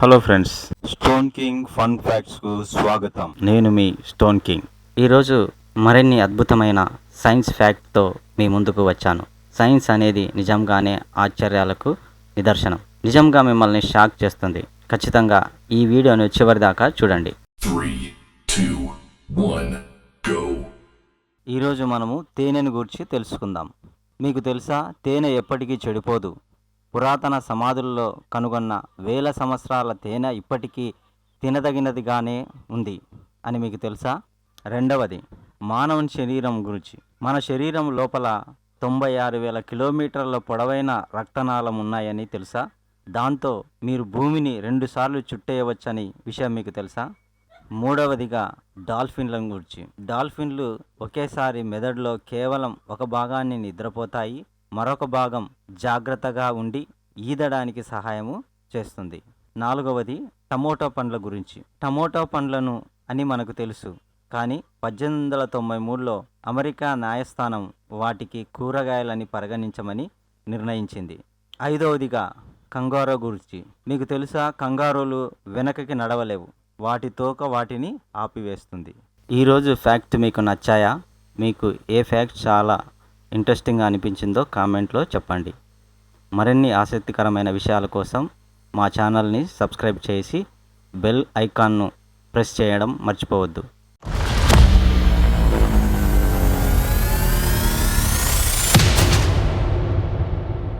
Hello friends, stone king fun ఫ్యాక్ట్స్కు స్వాగతం. నేను మీ స్టోన్ కింగ్. ఈరోజు మరిన్ని అద్భుతమైన సైన్స్ ఫ్యాక్ట్తో మీ ముందుకు వచ్చాను. సైన్స్ అనేది నిజంగానే ఆశ్చర్యాలకు నిదర్శనం. నిజంగా మిమ్మల్ని షాక్ చేస్తుంది. ఖచ్చితంగా ఈ వీడియోను చివరిదాకా చూడండి. 3, 2, 1, go. ఈరోజు మనము తేనెను గురించి తెలుసుకుందాం. మీకు తెలుసా, తేనె ఎప్పటికీ చెడిపోదు. పురాతన సమాధుల్లో కనుగొన్న వేల సంవత్సరాల తేనె ఇప్పటికీ తినదగినదిగానే ఉంది అని మీకు తెలుసా? రెండవది, మానవుని శరీరం గురించి. మన శరీరం లోపల 96,000 కిలోమీటర్ల పొడవైన రక్తనాళం ఉన్నాయని తెలుసా? దాంతో మీరు భూమిని 2 సార్లు చుట్టేయవచ్చని విషయం మీకు తెలుసా? మూడవదిగా, డాల్ఫిన్ల గురించి. డాల్ఫిన్లు ఒకేసారి మెదడులో కేవలం ఒక భాగాన్ని నిద్రపోతాయి, మరొక భాగం జాగ్రత్తగా ఉండి ఈదడానికి సహాయము చేస్తుంది. నాలుగవది, టమోటో పండ్ల గురించి. టమోటో పండ్లను అని మనకు తెలుసు, కానీ 1893లో అమెరికా న్యాయస్థానం వాటికి కూరగాయలని పరిగణించమని నిర్ణయించింది. ఐదవదిగా, కంగారో గురించి. మీకు తెలుసా, కంగారోలు వెనకకి నడవలేవు, వాటి తోక వాటిని ఆపివేస్తుంది. ఈరోజు ఫ్యాక్ట్ మీకు నచ్చాయా? మీకు ఏ ఫ్యాక్ట్ చాలా ఇంట్రెస్టింగ్గా అనిపించిందో కామెంట్లో చెప్పండి. మరిన్ని ఆసక్తికరమైన విషయాల కోసం మా ఛానల్ని సబ్స్క్రైబ్ చేసి బెల్ ఐకాన్ను ప్రెస్ చేయడం మర్చిపోవద్దు.